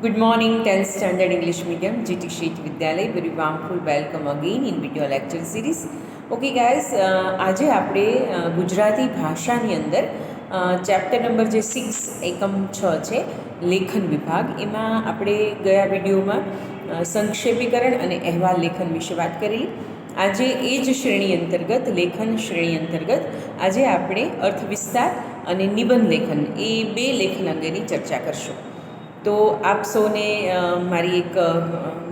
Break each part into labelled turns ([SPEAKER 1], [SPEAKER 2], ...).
[SPEAKER 1] Good morning, 10th Standard English Medium, GT Sheet Vidyalay. Very warmful welcome again in video lecture series. Okay guys, આજે આપણે ગુજરાતી ભાષાની અંદર chapter number જે 6 એકમ 6 છે લેખન વિભાગ, એમાં આપણે ગયા વિડીયોમાં સંક્ષેપીકરણ અને અહેવાલ લેખન વિશે વાત કરેલી. આજે એ જ શ્રેણી અંતર્ગત, લેખન શ્રેણી અંતર્ગત આજે આપણે અર્થ વિસ્તાર અને નિબંધ લેખન એ બે લેખન અંગેની ચર્ચા કરશું. તો આપ સૌને મારી એક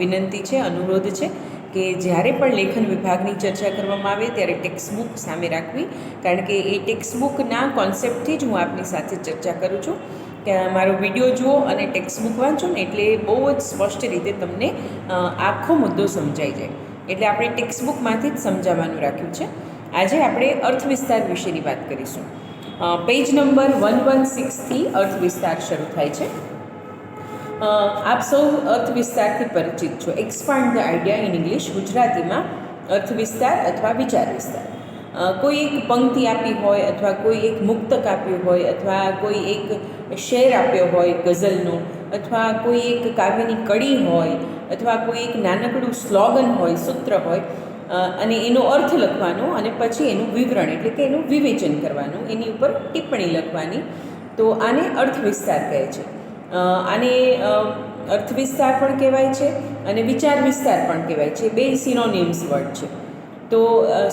[SPEAKER 1] વિનંતી છે, અનુરોધ છે કે જ્યારે પણ લેખન વિભાગની ચર્ચા કરવામાં આવે ત્યારે ટેક્સ્ટબુક સામે રાખવી, કારણ કે એ ટેક્સ્ટબુકના કોન્સેપ્ટથી જ હું આપની સાથે ચર્ચા કરું છું. કે મારો વિડીયો જુઓ અને ટેક્સ્ટબુક વાંચો ને એટલે બહુ જ સ્પષ્ટ રીતે તમને આખો મુદ્દો સમજાઈ જાય. એટલે આપણે ટેક્સ્ટબુકમાંથી જ સમજાવવાનું રાખ્યું છે. આજે આપણે અર્થ વિસ્તાર વિશેની વાત કરીશું. પેજ નંબર 116થી અર્થ વિસ્તાર શરૂ થાય છે. આપ સૌ અર્થ વિસ્તારથી પરિચિત છો. Expand the idea in English. ગુજરાતીમાં અર્થ વિસ્તાર અથવા વિચાર વિસ્તાર. કોઈ એક પંક્તિ આપી હોય અથવા કોઈ એક મુક્તક આપ્યું હોય અથવા કોઈ એક શેર આપ્યો હોય ગઝલનો, અથવા કોઈ એક કાવ્યની કડી હોય, અથવા કોઈ એક નાનકડું સ્લોગન હોય, સૂત્ર હોય, અને એનો અર્થ લખવાનો અને પછી એનું વિવરણ એટલે કે એનું વિવેચન કરવાનું, એની ઉપર ટિપ્પણી લખવાની. તો આને અર્થ વિસ્તાર કહે છે. આને અર્થ વિસ્તાર પણ કહેવાય છે અને વિચાર વિસ્તાર પણ કહેવાય છે. બે સિનોનિમ્સ વર્ડ છે. તો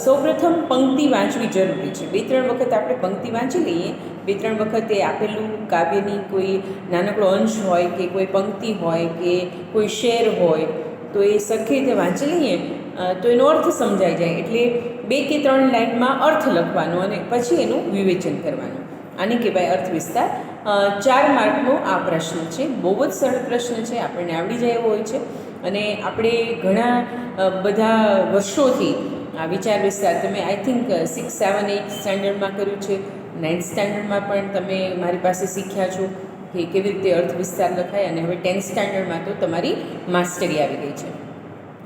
[SPEAKER 1] સૌપ્રથમ પંક્તિ વાંચવી જરૂરી છે. 2-3 વખત આપણે પંક્તિ વાંચી લઈએ, 2-3 વખત એ આપેલું કાવ્યની કોઈ નાનકડો અંશ હોય કે કોઈ પંક્તિ હોય કે કોઈ શેર હોય તો એ સરખી રીતે વાંચી લઈએ તો એનો અર્થ સમજાઈ જાય. એટલે 2 કે 3 લાઇનમાં અર્થ લખવાનો અને પછી એનું વિવેચન કરવાનું. આને કહેવાય અર્થ વિસ્તાર. 4 માર્કનો આ પ્રશ્ન છે. બહુ જ સરળ પ્રશ્ન છે, આપણને આવડી જાય એવો હોય છે. અને આપણે ઘણા બધા વર્ષોથી આ વિચાર વિસ્તાર તમે આઈ થિંક 6, 7, 8 સ્ટેન્ડર્ડમાં કર્યું છે, 9th સ્ટેન્ડર્ડમાં પણ તમે મારી પાસે શીખ્યા છો કે કેવી રીતે અર્થ વિસ્તાર લખાય, અને હવે 10th સ્ટેન્ડર્ડમાં તો તમારી માસ્ટરી આવી ગઈ છે.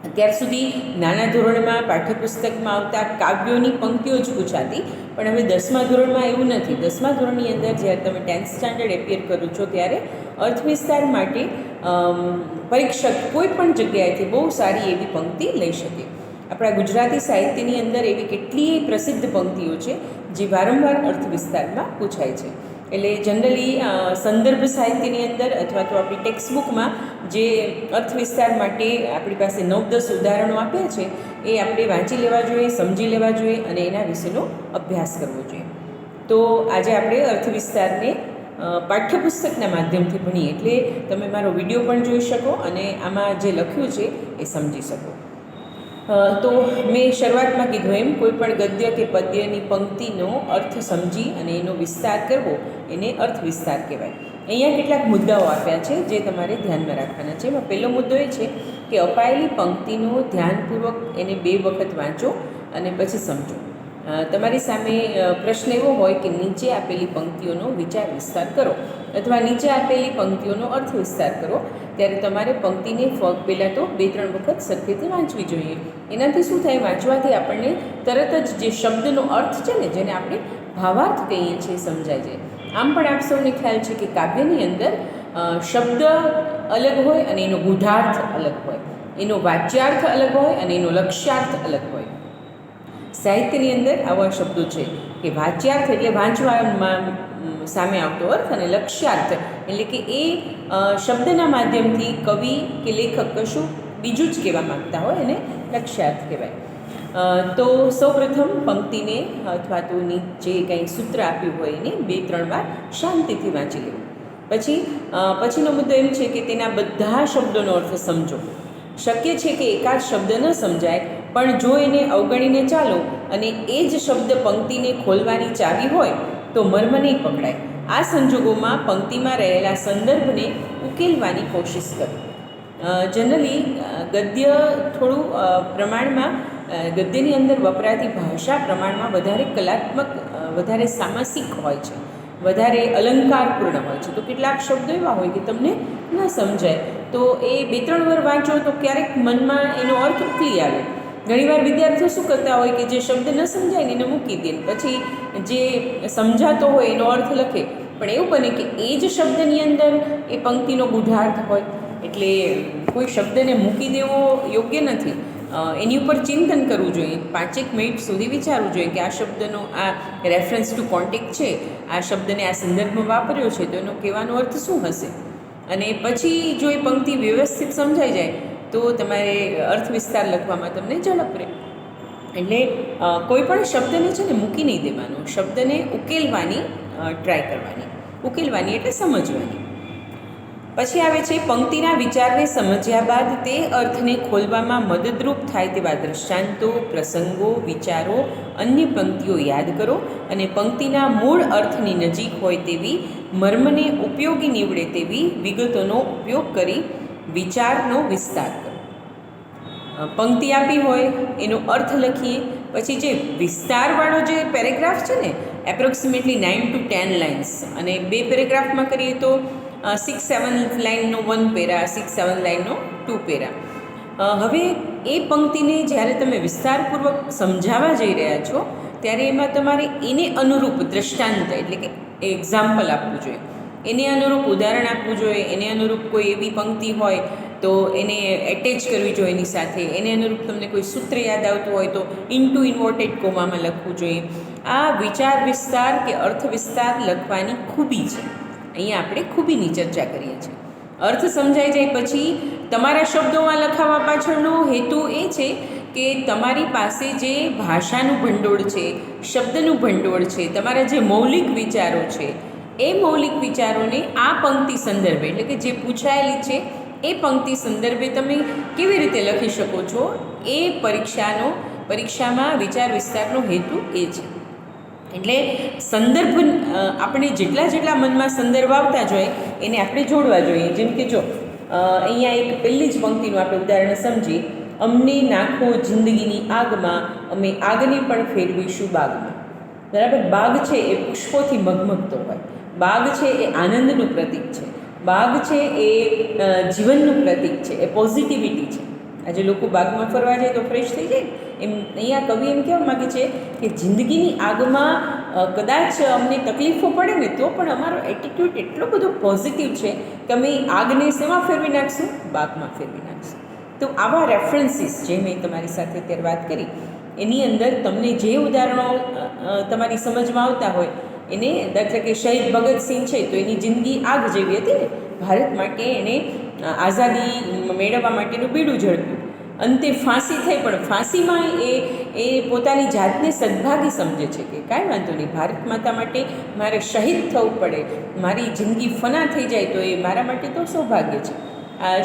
[SPEAKER 1] અત્યાર સુધી નાના ધોરણમાં પાઠ્યપુસ્તકમાં આવતા કાવ્યોની પંક્તિઓ જ પૂછાતી, પણ હવે 10મા ધોરણમાં એવું નથી. 10મા ધોરણની અંદર જ્યારે તમે 10th સ્ટેન્ડર્ડ એપિયર કરો છો ત્યારે અર્થ વિસ્તાર માટે પરીક્ષક કોઈ પણ જગ્યાએથી બહુ સારી એવી પંક્તિ લઈ શકે. આપણા ગુજરાતી સાહિત્યની અંદર એવી કેટલીય પ્રસિદ્ધ પંક્તિઓ છે જે વારંવાર અર્થ વિસ્તારમાં પૂછાય છે. એટલે જનરલી સંદર્ભ સાહિત્યની અંદર અથવા તો આપણી ટેક્સ્ટબુકમાં જે અર્થ વિસ્તાર માટે આપણી પાસે 9-10 ઉદાહરણો આપ્યા છે એ આપણે વાંચી લેવા જોઈએ, સમજી લેવા જોઈએ અને એના વિશેનો અભ્યાસ કરવો જોઈએ. તો આજે આપણે અર્થ વિસ્તારને પાઠ્યપુસ્તકના માધ્યમથી ભણીએ, એટલે તમે મારો વિડીયો પણ જોઈ શકો અને આમાં જે લખ્યું છે એ સમજી શકો. તો મેં શરૂઆતમાં કીધું એમ કોઈ પણ ગદ્ય કે પદ્યની પંક્તિનો અર્થ સમજી અને એનો વિસ્તાર કરવો એને અર્થ વિસ્તાર કહેવાય. અહીંયા કેટલાક મુદ્દાઓ આપ્યા છે જે તમારે ધ્યાનમાં રાખવાના છે. એમાં પહેલો મુદ્દો એ છે કે અપાયેલી પંક્તિનો ધ્યાનપૂર્વક એને 2 વખત વાંચો અને પછી સમજો. તમારી સામે પ્રશ્ન એવો હોય કે નીચે આપેલી પંક્તિઓનો વિચાર વિસ્તાર કરો અથવા નીચે આપેલી પંક્તિઓનો અર્થ વિસ્તાર કરો, ત્યારે તમારે પંક્તિને પહેલાં તો 2-3 વખત સરખેથી વાંચવી જોઈએ. એનાથી શું થાય, વાંચવાથી આપણને તરત જ જે શબ્દનો અર્થ છે ને, જેને આપણે ભાવાર્થ કહીએ છીએ, સમજાય જાય. આમ પણ આપ સૌને ખ્યાલ છે કે કાવ્યની અંદર શબ્દ અલગ હોય અને એનો ગૂઢાર્થ અલગ હોય, એનો વાચ્યાર્થ અલગ હોય અને એનો લક્ષ્યાર્થ અલગ હોય. સાહિત્યની અંદર આવા શબ્દો છે કે વાચ્યાર્થ એટલે વાંચવામાં સામે આવતો અર્થ, અને લક્ષ્યાર્થ એટલે કે એ શબ્દના માધ્યમથી કવિ કે લેખક કશું બીજું જ કહેવા માગતા હોય એને લક્ષ્યાર્થ કહેવાય. તો સૌપ્રથમ પંક્તિને અથવા તો જે કંઈ સૂત્ર આપ્યું હોય એને 2-3 વાર શાંતિથી વાંચી લેવું. પછીનો મુદ્દો એમ છે કે તેના બધા શબ્દોનો અર્થ સમજો. શક્ય છે કે એકાદ શબ્દ ન સમજાય, પણ જો એને અવગણીને ચાલો અને એ જ શબ્દ પંક્તિને ખોલવાની ચાવી હોય તો મર્મ નહીં પકડાય. આ સંજોગોમાં પંક્તિમાં રહેલા સંદર્ભને ઉકેલવાની કોશિશ કરો. જનરલી ગદ્ય થોડું પ્રમાણમાં, ગદ્યની અંદર વપરાતી ભાષા પ્રમાણમાં વધારે કલાત્મક, વધારે સામાસિક હોય છે, વધારે અલંકારપૂર્ણ હોય છે. તો કેટલાક શબ્દો એવા હોય કે તમને ન સમજાય, તો એ 2-3 વાર વાંચો તો ક્યારેક મનમાં એનો અર્થ ઉકલી આવે. ઘણીવાર વિદ્યાર્થીઓ શું કરતા હોય કે જે શબ્દ ન સમજાય ને એને મૂકી દે, પછી જે સમજાતો હોય એનો અર્થ લખે. પણ એવું બને કે એ જ શબ્દની અંદર એ પંક્તિનો ગૂઢાર્થ હોય એટલે કોઈ શબ્દને મૂકી દેવો યોગ્ય નથી. એની ઉપર ચિંતન કરવું જોઈએ. 5 મિનિટ સુધી વિચારવું જોઈએ કે આ શબ્દનો આ રેફરન્સ ટુ કોન્ટેક્ટ છે, આ શબ્દને આ સંદર્ભમાં વાપર્યો છે તો એનો કહેવાનો અર્થ શું હશે. અને પછી જો એ પંક્તિ વ્યવસ્થિત સમજાઈ જાય તો તમારે અર્થ વિસ્તાર લખવામાં તમને ઝડપ રહે. એટલે કોઈ પણ શબ્દને છે ને મૂકી નહીં દેવાનો, શબ્દને ઉકેલવાની ટ્રાય કરવાની. ઉકેલવાની એટલે સમજવાની. પછી આવે છે પંક્તિના વિચારને સમજ્યા બાદ તે અર્થને ખોલવામાં મદદરૂપ થાય તેવા દૃષ્ટાંતો, પ્રસંગો, વિચારો, અન્ય પંક્તિઓ યાદ કરો અને પંક્તિના મૂળ અર્થની નજીક હોય તેવી, મર્મને ઉપયોગી નીવડે તેવી વિગતોનો ઉપયોગ કરી વિચારનો વિસ્તાર કરો. પંક્તિ આપી હોય એનો અર્થ લખીએ, પછી જે વિસ્તારવાળો જે પેરેગ્રાફ છે ને એપ્રોક્સિમેટલી 9 to 10 લાઇન્સ, અને 2 પેરેગ્રાફમાં કરીએ તો 6-7 લાઇનનો 1 પેરા, 6-7 લાઇનનો 2 પેરા. હવે એ પંક્તિને જ્યારે તમે વિસ્તારપૂર્વક સમજાવવા જઈ રહ્યા છો ત્યારે એમાં તમારે એને અનુરૂપ દ્રષ્ટાંત એટલે કે એક્ઝામ્પલ આપવું જોઈએ, એને અનુરૂપ ઉદાહરણ આપવું જોઈએ, એને અનુરૂપ કોઈ એવી પંક્તિ હોય તો એને એટેચ કરવી જોઈએ એની સાથે, એને અનુરૂપ તમને કોઈ સૂત્ર યાદ આવતું હોય તો ઇન્ટુ ઇન્વર્ટેડ કોમામાં લખવું જોઈએ. આ વિચાર વિસ્તાર કે અર્થ વિસ્તાર લખવાની ખૂબી છે. અહીંયા આપણે ખૂબીની ચર્ચા કરીએ છીએ. અર્થ સમજાઈ જાય પછી તમારા શબ્દોમાં લખાવવા પાછળનો હેતુ એ છે કે તમારી પાસે જે ભાષાનું ભંડોળ છે, શબ્દનું ભંડોળ છે, તમારા જે મૌલિક વિચારો છે, એ મૌલિક વિચારોને આ પંક્તિ સંદર્ભે એટલે કે જે પૂછાયેલી છે એ પંક્તિ સંદર્ભે તમે કેવી રીતે લખી શકો છો, એ પરીક્ષામાં વિચાર વિસ્તારનો હેતુ એ છે. એટલે સંદર્ભ આપણે જેટલા મનમાં સંદર્ભ આવતા જોઈએ એને આપણે જોડવા જોઈએ. જેમ કે જો અહીંયા એક પહેલી જ પંક્તિનું આપણે ઉદાહરણ સમજીએ, અમને નાખો જિંદગીની આગમાં, અમે આગને પણ ફેરવીશું બાગમાં. બરાબર, બાગ છે એ પુષ્પોથી મગમગતો હોય, બાગ છે એ આનંદનું પ્રતીક છે, બાગ છે એ જીવનનું પ્રતીક છે, એ પોઝિટિવિટી છે. આજે લોકો બાગમાં ફરવા જાય તો ફ્રેશ થઈ જાય, એમ અહીંયા કવિ એમ કહેવા માગે છે કે જિંદગીની આગમાં કદાચ અમને તકલીફો પડે ને તો પણ અમારો એટીટ્યૂડ એટલો બધો પોઝિટિવ છે કે અમે આગને શેમાં ફેરવી નાખશું? બાગમાં ફેરવી નાખશું. તો આવા રેફરન્સીસ જે મેં તમારી સાથે અત્યારે વાત કરી એની અંદર તમને જે ઉદાહરણો તમારી સમજમાં આવતા હોય એને, દાખલા કે શહીદ ભગતસિંહ છે તો એની જિંદગી આગ જેવી હતી ને, ભારત માટે એને આઝાદી મેળવવા માટેનું બીડું ઝડપ્યું, અંતે ફાંસી થઈ પણ ફાંસીમાં એ પોતાની જાતને સદભાગી સમજે છે કે કાંઈ વાંધો નહીં, ભારત માતા માટે મારે શહીદ થવું પડે, મારી જિંદગી ફના થઈ જાય તો એ મારા માટે તો સૌભાગ્ય છે. આ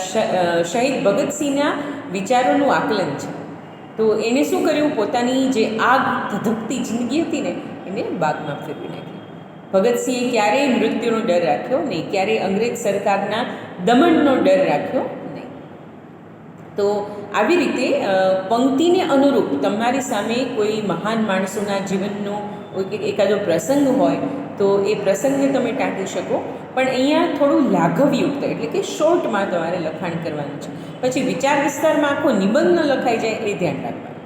[SPEAKER 1] શહીદ ભગતસિંહના વિચારોનું આકલન છે. તો એણે શું કર્યું? પોતાની જે આગ ધધકતી જિંદગી હતી ને એને બાગમાં ફેરવી નાખી. ભગતસિંહે ક્યારેય મૃત્યુનો ડર રાખ્યો નહીં, ક્યારેય અંગ્રેજ સરકારના દમનનો ડર રાખ્યો નહીં. તો આવી રીતે પંક્તિને અનુરૂપ તમારી સામે કોઈ મહાન માણસોના જીવનનો એકાદો પ્રસંગ હોય તો એ પ્રસંગને તમે ટાંકી શકો, પણ અહીંયા થોડું લાઘવયુક્ત એટલે કે શોર્ટમાં તમારે લખાણ કરવાનું છે. પછી વિચાર વિસ્તારમાં આખો નિબંધ ન લખાઈ જાય એ ધ્યાન રાખવાનું.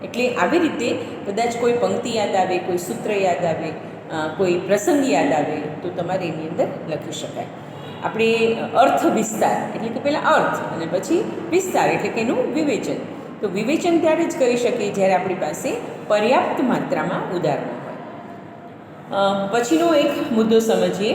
[SPEAKER 1] એટલે આવી રીતે કદાચ કોઈ પંક્તિ યાદ આવે, કોઈ સૂત્ર યાદ આવે, કોઈ પ્રસંગ યાદ આવે તો તમારે એની અંદર લખી શકાય. આપણે અર્થ વિસ્તાર એટલે કે પહેલાં અર્થ અને પછી વિસ્તાર એટલે કે એનું વિવેચન. તો વિવેચન ત્યારે જ કરી શકીએ જ્યારે આપણી પાસે પર્યાપ્ત માત્રામાં ઉદાહરણો હોય. પછીનો એક મુદ્દો સમજીએ.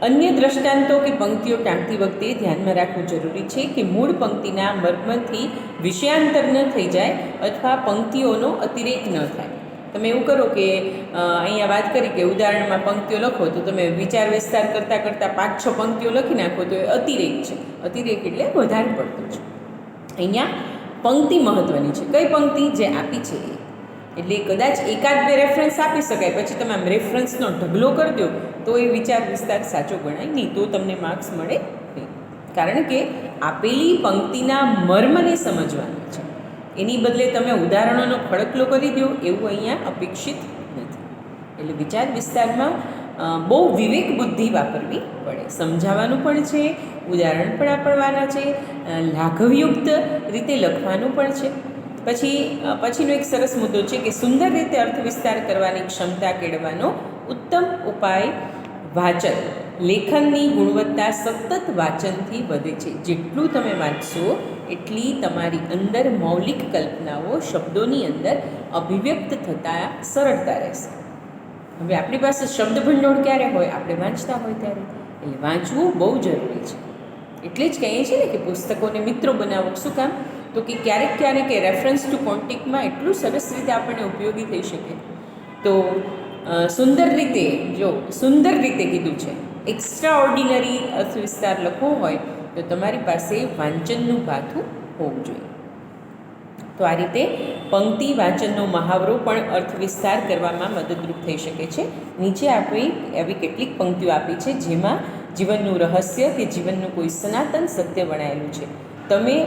[SPEAKER 1] અન્ય દ્રષ્ટાંતો કે પંક્તિઓ ટાંકતી વખતે ધ્યાનમાં રાખવું જરૂરી છે કે મૂળ પંક્તિના મર્મથી વિષયાંતર ન થઈ જાય અથવા પંક્તિઓનો અતિરેક ન થાય. તમે એવું કરો કે અહીંયા વાત કરી કે ઉદાહરણમાં પંક્તિઓ લખો તો તમે વિચાર વિસ્તાર કરતાં 5-6 પંક્તિઓ લખી નાખો તો એ અતિરેક છે. અતિરેક એટલે વધારે પડતું છે. અહીંયા પંક્તિ મહત્ત્વની છે. કઈ પંક્તિ? જે આપી છે એ. એટલે કદાચ 1-2 રેફરન્સ આપી શકાય, પછી તમે આમ રેફરન્સનો ઢગલો કરી દો તો એ વિચાર વિસ્તાર સાચો ગણાય નહીં, તો તમને માર્ક્સ મળે નહીં. કારણ કે આપેલી પંક્તિના મર્મને સમજવાનું છે, એની બદલે તમે ઉદાહરણોનો ખડકલો કરી દો એવું અહીંયા અપેક્ષિત નથી. એટલે વિચાર વિસ્તારમાં બહુ વિવેક બુદ્ધિ વાપરવી પડે. સમજાવવાનું પણ છે, ઉદાહરણ પણ આપવાના છે, લાઘવયુક્ત રીતે લખવાનું પણ છે. પછીનો એક સરસ મુદ્દો છે કે સુંદર રીતે અર્થ વિસ્તાર કરવાની ક્ષમતા કેળવવાનો ઉત્તમ ઉપાય વાચન લેખનની ગુણવત્તા સતત વાંચનથી વધે છે. જેટલું તમે વાંચશો એટલી તમારી અંદર મૌલિક કલ્પનાઓ શબ્દોની અંદર અભિવ્યક્ત થતાં સરળતા રહેશે. હવે આપણી પાસે શબ્દ ભંડોળ ક્યારે હોય? આપણે વાંચતા હોય ત્યારે. એટલે વાંચવું બહુ જરૂરી છે. એટલે જ કહીએ છીએ ને કે પુસ્તકોને મિત્રો બનાવો. શું કામ? તો કે ક્યારેક એ રેફરન્સ ટુ કોન્ટેક્ટમાં એટલું સરસ રીતે આપણને ઉપયોગી થઈ શકે. તો સુંદર રીતે કીધું છે. એક્સ્ટ્રા ઓર્ડિનરી અર્થવિસ્તાર લખવો હોય તો તમારી પાસે વાંચનનું ભાથું હોવું જોઈએ. તો આ રીતે પંક્તિ વાંચનનો મહાવરો પણ અર્થવિસ્તાર કરવામાં મદદરૂપ થઈ શકે છે. નીચે આવી કેટલીક પંક્તિઓ આપી છે જેમાં જીવનનું રહસ્ય કે જીવનનું કોઈ સનાતન સત્ય વણાયેલું છે. તમે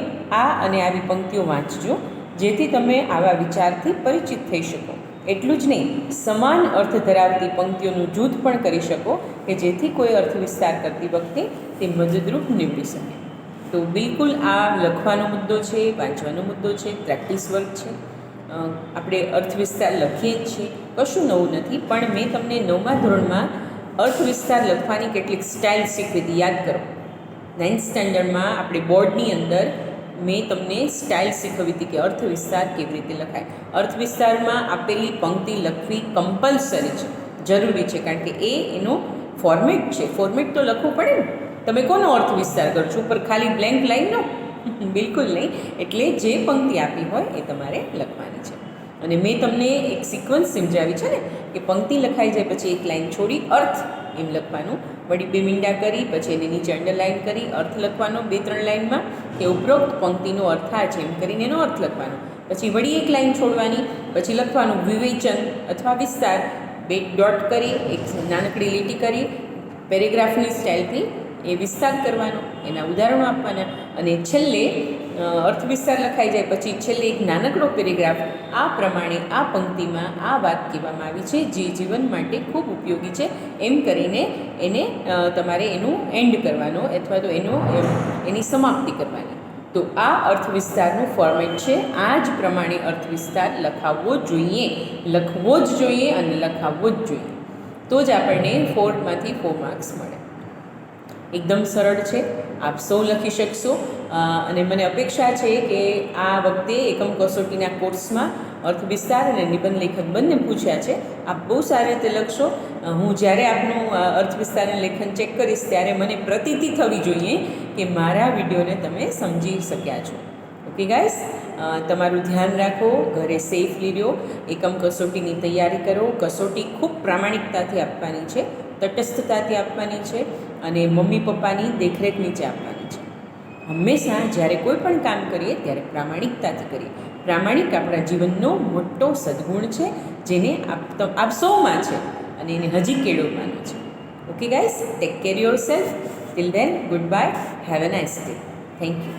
[SPEAKER 1] આ અને આવી પંક્તિઓ વાંચજો જેથી તમે આવા વિચારથી પરિચિત થઈ શકો. એટલું જ નહીં, સમાન અર્થ ધરાવતી પંક્તિઓનું જૂથ પણ કરી શકો કે જેથી કોઈ અર્થ વિસ્તાર કરતી વખતે તે મદદરૂપ નીવડી શકે. તો બિલકુલ આ લખવાનો મુદ્દો છે, વાંચવાનો મુદ્દો છે, પ્રેક્ટિસ વર્ક છે. આપણે અર્થ વિસ્તાર લખીએ જ છીએ, કશું નવું નથી. પણ મેં તમને 9મા ધોરણમાં અર્થ વિસ્તાર લખવાની કેટલીક સ્ટાઇલ શીખવી હતી, યાદ કરો. 9th સ્ટેન્ડર્ડમાં આપણે બોર્ડની અંદર મેં તમને સ્ટાઇલ શીખવી હતી કે અર્થ વિસ્તાર કેવી રીતે લખાય. અર્થ વિસ્તારમાં આપેલી પંક્તિ લખવી કમ્પલસરી છે, જરૂરી છે, કારણ કે એનો ફોર્મેટ છે. ફોર્મેટ તો લખવું પડે ને. તમે કોનો અર્થ વિસ્તાર કરો છો? ઉપર ખાલી બ્લેન્ક લાઈનનો? બિલકુલ નહીં. એટલે જે પંક્તિ આપી હોય એ તમારે લખવાની છે. અને મેં તમને એક સિક્વન્સ સમજાવી છે ને કે પંક્તિ લખાઈ જાય પછી એક લાઈન છોડી અર્થ એમ લખવાનું, વળી 2 મીંડા કરી પછી એને નીચે અંડરલાઈન કરી અર્થ લખવાનો 2-3 લાઈનમાં, કે ઉપરોક્ત પંક્તિનો અર્થ આ છે એમ કરીને એનો અર્થ લખવાનો. પછી વળી એક લાઈન છોડવાની, પછી લખવાનું વિવેચન અથવા વિસ્તાર, 2 ડોટ કરી એક નાનકડી લીટી કરી પેરેગ્રાફની સ્ટાઇલથી એ વિસ્તાર કરવાનો, એના ઉદાહરણો આપવાના. અને છેલ્લે અર્થ વિસ્તાર લખાઈ જાય પછી છેલ્લે એક નાનકડો પેરેગ્રાફ આ પ્રમાણે આ પંક્તિમાં આ વાત કહેવામાં આવી છે જે જીવન માટે ખૂબ ઉપયોગી છે એમ કરીને એને તમારે એનું એન્ડ કરવાનો અથવા તો એની સમાપ્તિ કરવાની. તો આ અર્થ વિસ્તારનું ફોર્મેટ છે. આ જ પ્રમાણે અર્થ વિસ્તાર લખવો જ જોઈએ અને લખાવવો જ જોઈએ. તો જ આપણને 4માંથી 4 માર્ક્સ મળે. એકદમ સરળ છે, આપ સૌ લખી શકશો. અને મને અપેક્ષા છે કે આ વખતે એકમ કસોટીના કોર્સમાં અર્થ વિસ્તાર અને નિબંધ લેખન બંને પૂછ્યા છે. આપ બહુ સારી રીતે લખશો. હું જ્યારે આપનું અર્થ વિસ્તાર અને લેખન ચેક કરીશ ત્યારે મને પ્રતીતિ થવી જોઈએ કે મારા વિડીયોને તમે સમજી શક્યા છો. ઓકે ગાઈસ, તમારું ધ્યાન રાખો, ઘરે સેફલી રહ્યો, એકમ કસોટીની તૈયારી કરો. કસોટી ખૂબ પ્રામાણિકતાથી આપવાની છે, તટસ્થતાથી આપવાની છે અને મમ્મી પપ્પાની દેખરેખ નીચે આપવાની છે. હંમેશા જ્યારે કોઈ પણ કામ કરીએ ત્યારે પ્રામાણિકતાથી કરીએ. પ્રામાણિક આપણા જીવનનો મોટો સદ્ગુણ છે જેને આપ સૌમાં છે અને એને હજી કેળવવાનો છે. Okay guys, take care your self. Till then, good bye, have a nice day. Thank you.